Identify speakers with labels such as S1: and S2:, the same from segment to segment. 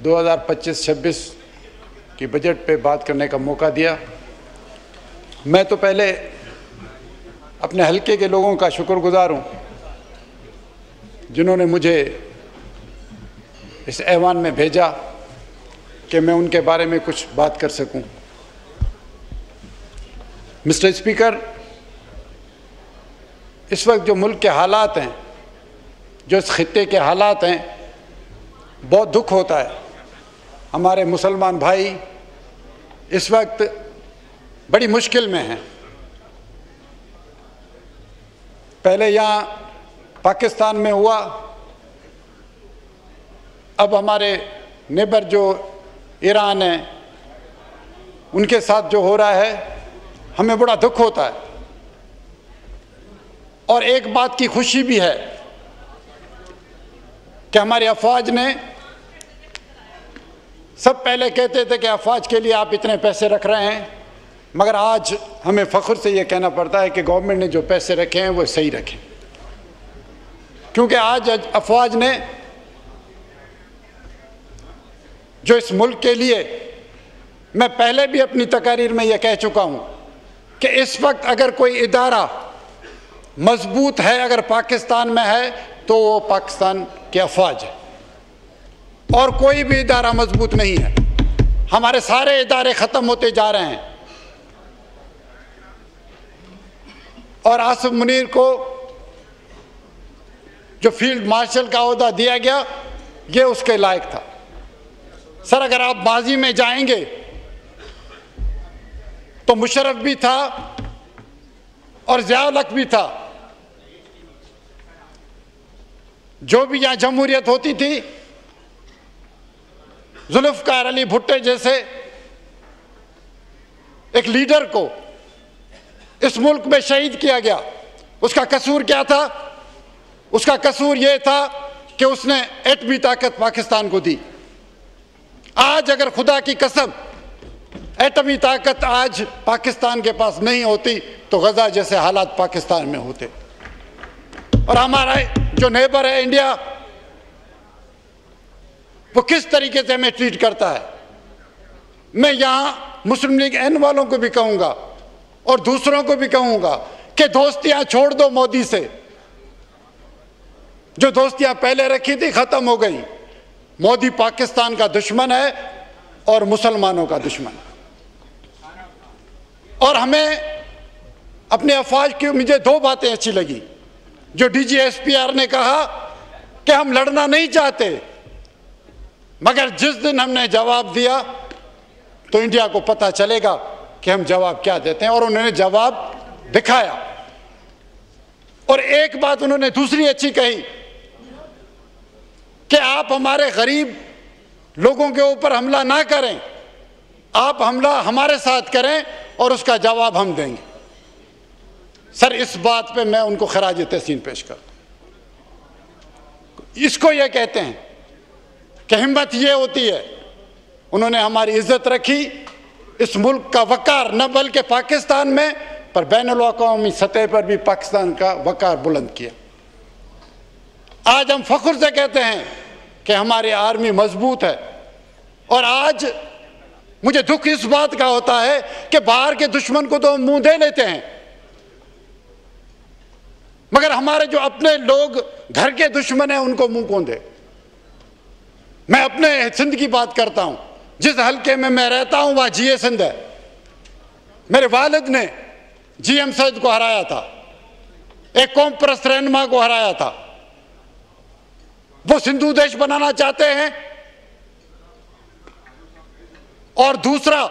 S1: 2025-26 की बजट पे बात करने का मौका दिया। मैं तो पहले अपने हलके के लोगों का शुक्रगुजार हूँ जिन्होंने मुझे इस ऐवान में भेजा कि मैं उनके बारे में कुछ बात कर सकूं। मिस्टर स्पीकर, इस वक्त जो मुल्क के हालात हैं, जो इस खित्ते के हालात हैं, बहुत दुख होता है। हमारे मुसलमान भाई इस वक्त बड़ी मुश्किल में हैं। पहले यहाँ पाकिस्तान में हुआ, अब हमारे नेबर जो ईरान है उनके साथ जो हो रहा है, हमें बड़ा दुख होता है। और एक बात की खुशी भी है कि हमारी अफवाज ने, सब पहले कहते थे कि अफवाज के लिए आप इतने पैसे रख रहे हैं, मगर आज हमें फ़ख्र से ये कहना पड़ता है कि गवर्नमेंट ने जो पैसे रखे हैं वो सही रखे, क्योंकि आज अफवाज ने जो इस मुल्क के लिए, मैं पहले भी अपनी तकारीर में यह कह चुका हूँ कि इस वक्त अगर कोई इदारा मजबूत है, अगर पाकिस्तान में है, तो वो पाकिस्तान की अफवाज है, और कोई भी इदारा मजबूत नहीं है। हमारे सारे इदारे ख़त्म होते जा रहे हैं। और आसिफ मुनीर को जो फील्ड मार्शल का ओहदा दिया गया, ये उसके लायक था। सर, अगर आप माजी में जाएंगे तो मुशर्रफ भी था और ज़िया-उल हक भी था। जो भी यहाँ जमहूरियत होती थी, जुल्फ़िकार अली भुट्टो जैसे एक लीडर को इस मुल्क में शहीद किया गया। उसका कसूर क्या था? उसका कसूर यह था कि उसने एटमी ताकत पाकिस्तान को दी। आज अगर खुदा की कसम एटमी ताकत आज पाकिस्तान के पास नहीं होती तो गजा जैसे हालात पाकिस्तान में होते। और हमारा जो नेबर है इंडिया, वो किस तरीके से हमें ट्रीट करता है। मैं यहाँ मुस्लिम लीग एन वालों को भी कहूँगा और दूसरों को भी कहूँगा कि दोस्तियाँ छोड़ दो मोदी से। जो दोस्तियाँ पहले रखी थी ख़त्म हो गई। मोदी पाकिस्तान का दुश्मन है और मुसलमानों का दुश्मन है। और हमें अपने अफवाज की, मुझे दो बातें अच्छी लगी जो DGSPR ने कहा कि हम लड़ना नहीं चाहते, मगर जिस दिन हमने जवाब दिया तो इंडिया को पता चलेगा कि हम जवाब क्या देते हैं। और उन्होंने जवाब दिखाया। और एक बात उन्होंने दूसरी अच्छी कही कि आप हमारे गरीब लोगों के ऊपर हमला ना करें, आप हमला हमारे साथ करें और उसका जवाब हम देंगे। सर, इस बात पे मैं उनको खराज तहसीन पेश कर, इसको ये कहते हैं कि हिम्मत ये होती है। उन्होंने हमारी इज्जत रखी, इस मुल्क का वकार, न बल्कि पाकिस्तान में पर बैनुल-अक़वामी सतह पर भी पाकिस्तान का वकार बुलंद किया। आज हम फख्र से कहते हैं कि हमारी आर्मी मजबूत है। और आज मुझे दुख इस बात का होता है कि बाहर के दुश्मन को तो हम मुंह दे लेते हैं, मगर हमारे जो अपने लोग घर के दुश्मन हैं उनको मुंह कौन दे। मैं अपने सिंध की बात करता हूं। जिस हल्के में मैं रहता हूं वहां GA सिंध है। मेरे वालिद ने GM सैयद को हराया था, एक कौम परस्त रहनुमा को हराया था। वो सिंधु देश बनाना चाहते हैं। और दूसरा,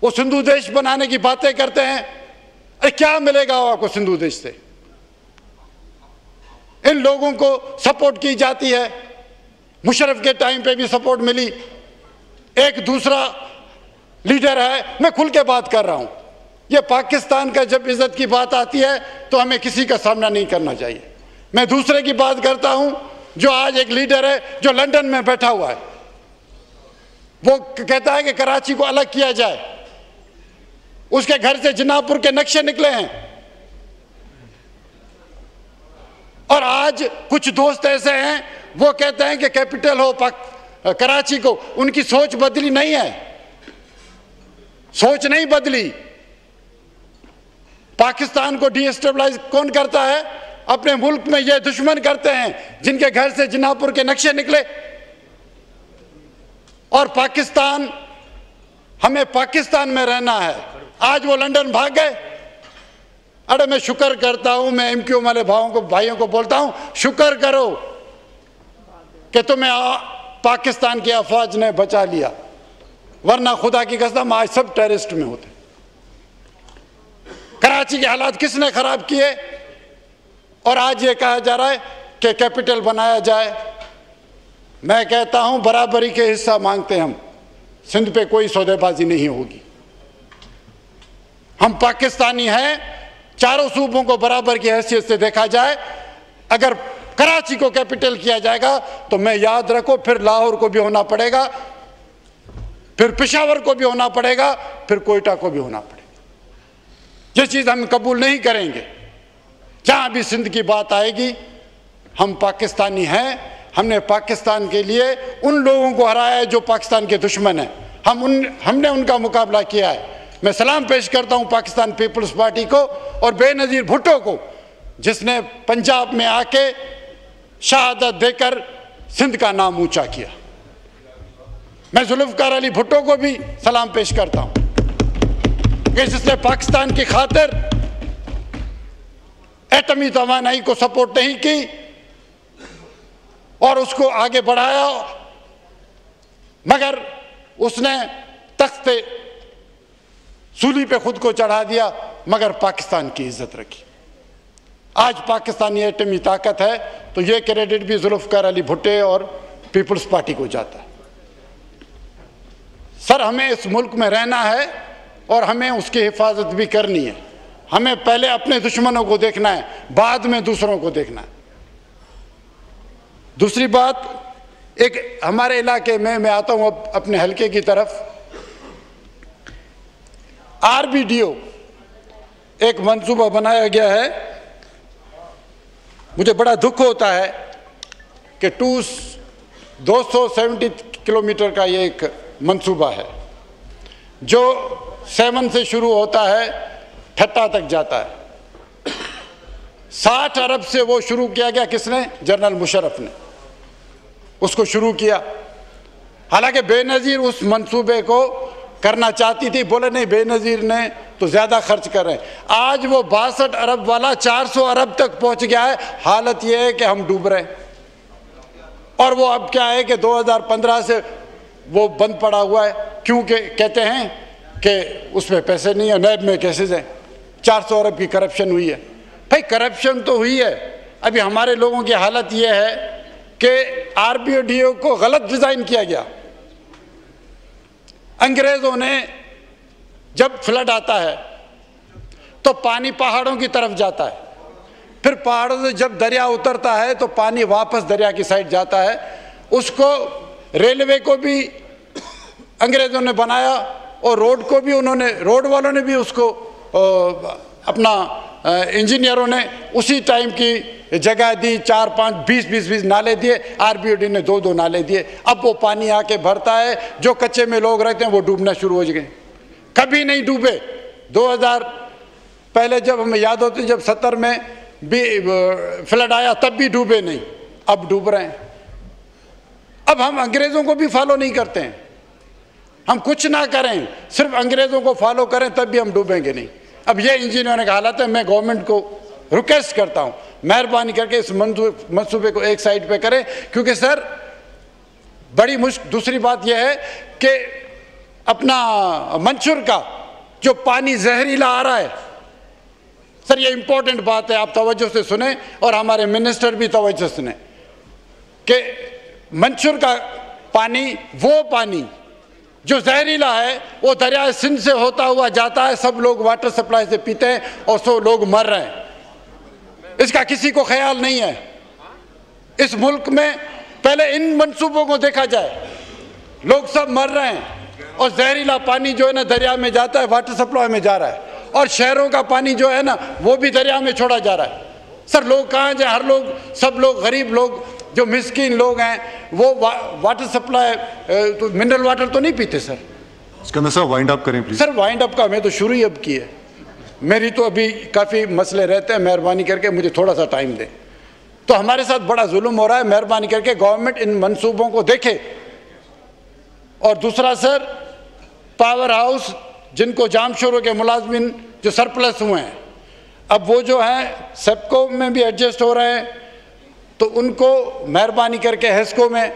S1: वो सिंधु देश बनाने की बातें करते हैं। अरे क्या मिलेगा आपको सिंधु देश से? इन लोगों को सपोर्ट की जाती है। मुशर्रफ के टाइम पे भी सपोर्ट मिली। एक दूसरा लीडर है, मैं खुल के बात कर रहा हूं, ये पाकिस्तान का जब इज्जत की बात आती है तो हमें किसी का सामना नहीं करना चाहिए। मैं दूसरे की बात करता हूं जो आज एक लीडर है जो लंदन में बैठा हुआ है। वो कहता है कि कराची को अलग किया जाए। उसके घर से जिन्नापुर के नक्शे निकले हैं। और आज कुछ दोस्त ऐसे हैं वो कहते हैं कि कैपिटल हो कराची को, उनकी सोच बदली नहीं है, सोच नहीं बदली। पाकिस्तान को डिस्टेबलाइज कौन करता है? अपने मुल्क में ये दुश्मन करते हैं जिनके घर से जिन्नापुर के नक्शे निकले। और पाकिस्तान, हमें पाकिस्तान में रहना है। आज वो लंदन भाग गए। अरे मैं शुक्र करता हूं, मैं एमक्यू वाले भाइयों को बोलता हूं, शुक्र करो कि तुम्हें पाकिस्तान की अफवाज ने बचा लिया, वरना खुदा की कसम आज सब टेररिस्ट में होते। कराची के हालात किसने खराब किए? और आज ये कहा जा रहा है कि कैपिटल बनाया जाए। मैं कहता हूं बराबरी के हिस्सा मांगते हम, सिंध पे कोई सौदेबाजी नहीं होगी। हम पाकिस्तानी हैं, चारों सूबों को बराबर की हैसियत से देखा जाए। अगर कराची को कैपिटल किया जाएगा तो मैं याद रखो फिर लाहौर को भी होना पड़ेगा, फिर पेशावर को भी होना पड़ेगा, फिर कोयटा को भी होना पड़ेगा। ये चीज हम कबूल नहीं करेंगे। जहां भी सिंध की बात आएगी, हम पाकिस्तानी हैं। हमने पाकिस्तान के लिए उन लोगों को हराया है जो पाकिस्तान के दुश्मन हैं। हमने उनका मुकाबला किया है। मैं सलाम पेश करता हूं पाकिस्तान पीपल्स पार्टी को और बेनज़ीर भुट्टो को, जिसने पंजाब में आके शहादत देकर सिंध का नाम ऊंचा किया। मैं जुल्फ़िकार अली भुट्टो को भी सलाम पेश करता हूं कि जिसने पाकिस्तान की खातिर एटमी तवानाई को सपोर्ट नहीं की और उसको आगे बढ़ाया, मगर उसने तख्ते सूली पे खुद को चढ़ा दिया, मगर पाकिस्तान की इज्जत रखी। आज पाकिस्तानी एटमी ताकत है, तो ये क्रेडिट भी जुल्फ़िकार अली भुट्टो और पीपल्स पार्टी को जाता है। सर, हमें इस मुल्क में रहना है और हमें उसकी हिफाजत भी करनी है। हमें पहले अपने दुश्मनों को देखना है, बाद में दूसरों को देखना है। दूसरी बात, एक हमारे इलाके में, मैं आता हूं अब अपने हलके की तरफ, आरबीडीओ एक मंसूबा बनाया गया है। मुझे बड़ा दुख होता है कि 270 किलोमीटर का ये एक मंसूबा है जो 7 से शुरू होता है, ठट्टा तक जाता है। 60 अरब से वो शुरू किया गया। किसने? जनरल मुशर्रफ ने उसको शुरू किया। हालांकि बेनज़ीर उस मंसूबे को करना चाहती थी, बोले नहीं, बेनज़ीर ने तो ज़्यादा खर्च कर रहे हैं। आज वो 62 अरब वाला 400 अरब तक पहुंच गया है। हालत ये है कि हम डूब रहे हैं। और वो अब क्या है कि 2015 से वो बंद पड़ा हुआ है, क्योंकि कहते हैं कि उसमें पैसे नहीं है, नैब में केसेस हैं। 400 अरब की करप्शन हुई है। भाई करप्शन तो हुई है। अभी हमारे लोगों की हालत ये है कि आरबीडीओ को गलत डिज़ाइन किया गया। अंग्रेज़ों ने, जब फ्लड आता है तो पानी पहाड़ों की तरफ जाता है, फिर पहाड़ों से जब दरिया उतरता है तो पानी वापस दरिया की साइड जाता है। उसको रेलवे को भी अंग्रेज़ों ने बनाया और रोड को भी उन्होंने, रोड वालों ने भी उसको अपना इंजीनियरों ने उसी टाइम की जगह दी। 4, 5, 20 नाले दिए। आरबीडीओ ने 2 नाले दिए। अब वो पानी आके भरता है, जो कच्चे में लोग रहते हैं वो डूबना शुरू हो गए। कभी नहीं डूबे। 2000 पहले जब हमें याद होती, जब 70 में भी फ्लड आया तब भी डूबे नहीं, अब डूब रहे हैं। अब हम अंग्रेज़ों को भी फॉलो नहीं करते हैं। हम कुछ ना करें, सिर्फ अंग्रेज़ों को फॉलो करें, तब भी हम डूबेंगे नहीं। अब ये इंजीनियरों का हालत है। मैं गवर्नमेंट को रिक्वेस्ट करता हूं, मेहरबानी करके इस मंसूबे को एक साइड पे करें, क्योंकि सर बड़ी मुश्किल। दूसरी बात यह है कि अपना मंशूर का जो पानी जहरीला आ रहा है, सर ये इंपॉर्टेंट बात है, आप तवज्जो से सुने और हमारे मिनिस्टर भी तवज्जो से सुने कि मंशूर का पानी, वो पानी जो जहरीला है, वो दरिया सिंध से होता हुआ जाता है। सब लोग वाटर सप्लाई से पीते हैं और 100 लोग मर रहे हैं। इसका किसी को ख्याल नहीं है। इस मुल्क में पहले इन मंसूबों को देखा जाए। लोग सब मर रहे हैं और जहरीला पानी जो है ना दरिया में जाता है, वाटर सप्लाई में जा रहा है, और शहरों का पानी जो है ना वो भी दरिया में छोड़ा जा रहा है। सर लोग कहाँ जाए? हर लोग, सब लोग, गरीब लोग जो मिस्किन लोग हैं वो वाटर सप्लाई तो मिनरल वाटर तो नहीं पीते सर।
S2: सिकंदर साहब वाइंड अप करें प्लीज।
S1: सर वाइंड अप का मैं तो शुरू ही अब की है, मेरी तो अभी काफ़ी मसले रहते हैं, मेहरबानी करके मुझे थोड़ा सा टाइम दें। तो हमारे साथ बड़ा जुल्म हो रहा है, मेहरबानी करके गवर्नमेंट इन मंसूबों को देखे। और दूसरा सर, पावर हाउस जिनको जामशोरों के मुलाजमिन जो सरप्लस हुए हैं, अब वो जो हैं सेप्को में भी एडजस्ट हो रहे हैं, तो उनको मेहरबानी करके हेस्को में,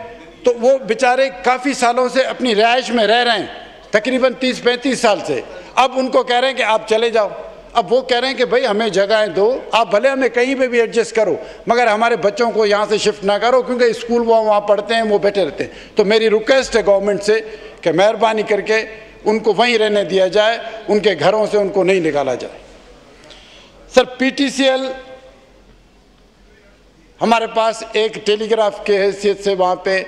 S1: तो वो बेचारे काफ़ी सालों से अपनी रिहाइश में रह रहे हैं, तकरीबन 30-35 साल से। अब उनको कह रहे हैं कि आप चले जाओ। अब वो कह रहे हैं कि भाई हमें जगहें दो, आप भले हमें कहीं पे भी एडजस्ट करो, मगर हमारे बच्चों को यहाँ से शिफ्ट ना करो, क्योंकि स्कूल वो वहाँ पढ़ते हैं, वो बैठे रहते हैं। तो मेरी रिक्वेस्ट है गवर्नमेंट से कि मेहरबानी करके उनको वहीं रहने दिया जाए, उनके घरों से उनको नहीं निकाला जाए। सर PTCL हमारे पास एक टेलीग्राफ के हैसियत से वहाँ पे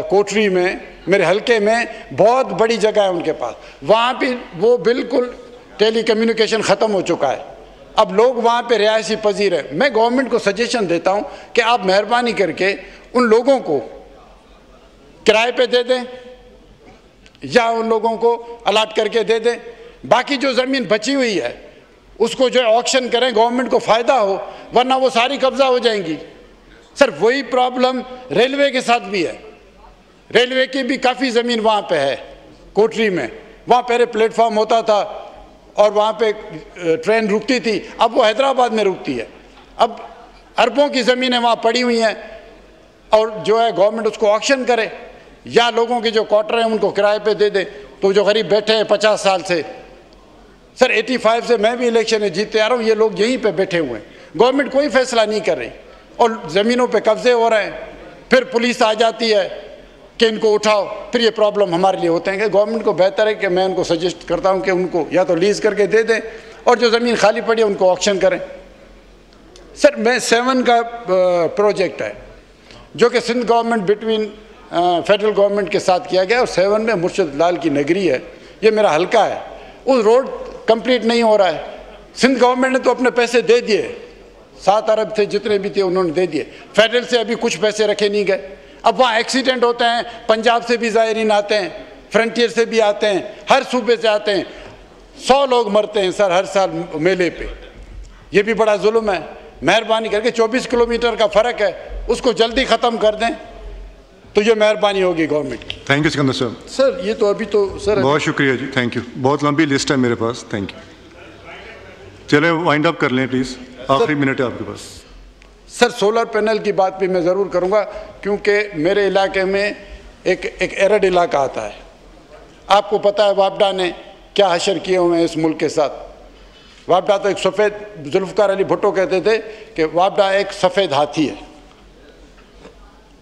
S1: कोठरी में, मेरे हलके में बहुत बड़ी जगह है उनके पास, वहाँ भी वो बिल्कुल टेली कम्युनिकेशन ख़त्म हो चुका है। अब लोग वहाँ पे रिहायशी पजीर है। मैं गवर्नमेंट को सजेशन देता हूँ कि आप मेहरबानी करके उन लोगों को किराए पे दे दें या उन लोगों को अलाट करके दे दें। बाकी जो ज़मीन बची हुई है उसको जो ऑक्शन करें, गवर्नमेंट को फ़ायदा हो, वरना वो सारी कब्ज़ा हो जाएंगी। सर वही प्रॉब्लम रेलवे के साथ भी है, रेलवे की भी काफ़ी ज़मीन वहाँ पे है कोठरी में, वहाँ पहले प्लेटफॉर्म होता था और वहाँ पे ट्रेन रुकती थी, अब वो हैदराबाद में रुकती है। अब अरबों की ज़मीनें वहाँ पड़ी हुई हैं और जो है गवर्नमेंट उसको ऑक्शन करे या लोगों के जो क्वार्टर हैं उनको किराए पे दे दे। तो जो गरीब बैठे हैं 50 साल से, सर 85 से मैं भी इलेक्शन में जीतते आ रहा हूँ, ये लोग यहीं पे बैठे हुए हैं, गवर्नमेंट कोई फैसला नहीं कर रही और ज़मीनों पे कब्जे हो रहे हैं। फिर पुलिस आ जाती है कि इनको उठाओ, फिर ये प्रॉब्लम हमारे लिए होते हैं। कि गवर्नमेंट को बेहतर है कि मैं उनको सजेस्ट करता हूँ कि उनको या तो लीज़ करके दे दें और जो ज़मीन खाली पड़ी है उनको ऑक्शन करें। सर मैं 7 का प्रोजेक्ट है जो कि Sindh government between federal government के साथ किया गया और 7 में मुर्शिद लाल की नगरी है, ये मेरा हलका है, उस रोड कंप्लीट नहीं हो रहा है। सिंध गवर्नमेंट ने तो अपने पैसे दे दिए, 7 अरब थे जितने भी थे उन्होंने दे दिए, फेडरल से अभी कुछ पैसे रखे नहीं गए। अब वहाँ एक्सीडेंट होते हैं, पंजाब से भी ज़ायरीन आते हैं, फ्रंटियर से भी आते हैं, हर सूबे से आते हैं, 100 लोग मरते हैं सर हर साल मेले पे। ये भी बड़ा जुल्म है। मेहरबानी करके 24 किलोमीटर का फ़र्क है, उसको जल्दी ख़त्म कर दें तो ये मेहरबानी होगी गवर्नमेंट की।
S2: थैंक यू सिकंदर साहब।
S1: सर ये तो अभी तो सर
S2: बहुत शुक्रिया जी, थैंक यू। बहुत लंबी लिस्ट है मेरे पास, थैंक यू। चले वाइंड अप कर लें प्लीज़, आखिरी मिनट है आपके पास।
S1: सर सोलर पैनल की बात भी मैं ज़रूर करूंगा, क्योंकि मेरे इलाके में एक एरड इलाका आता है। आपको पता है वापडा ने क्या हशर किए हुए हैं इस मुल्क के साथ। वापडा तो एक सफ़ेद, जुल्फ़कार अली भुट्टो कहते थे कि वापडा एक सफ़ेद हाथी है,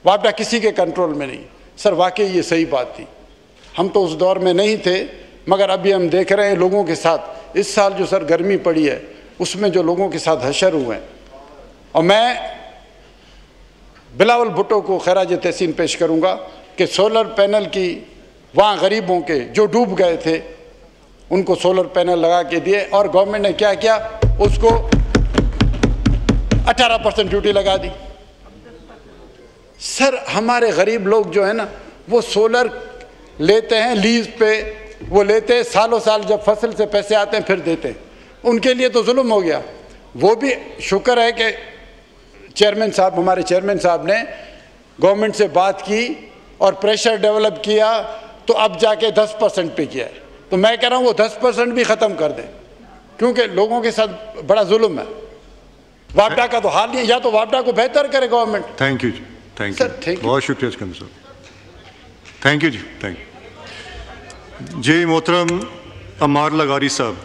S1: वापडा किसी के कंट्रोल में नहीं। सर वाकई ये सही बात थी, हम तो उस दौर में नहीं थे, मगर अभी हम देख रहे हैं लोगों के साथ इस साल जो सर गर्मी पड़ी है उसमें जो लोगों के साथ हशर हुए हैं। और मैं बिलावल भुट्टो को खैराज तहसीन पेश करूंगा कि सोलर पैनल की वहाँ गरीबों के जो डूब गए थे उनको सोलर पैनल लगा के दिए और गवर्नमेंट ने क्या किया, उसको 18% ड्यूटी लगा दी। सर हमारे गरीब लोग जो है ना वो सोलर लेते हैं लीज पे, वो लेते हैं सालों साल, जब फसल से पैसे आते हैं फिर देते हैं, उनके लिए तो जुल्म हो गया। वो भी शुक्र है कि चेयरमैन साहब, हमारे चेयरमैन साहब ने गवर्नमेंट से बात की और प्रेशर डेवलप किया तो अब जाके 10% पे किया है। तो मैं कह रहा हूँ वो 10% भी ख़त्म कर दें, क्योंकि लोगों के साथ बड़ा जुल्म है। वापडा का तो हाल नहीं है, या तो वापडा को बेहतर करे गवर्नमेंट।
S2: थैंक यू जी, थैंक यू, बहुत शुक्रिया सिकंदर साहब, थैंक यू जी, थैंक यू जी। मोहतरम अमार लगारी साहब।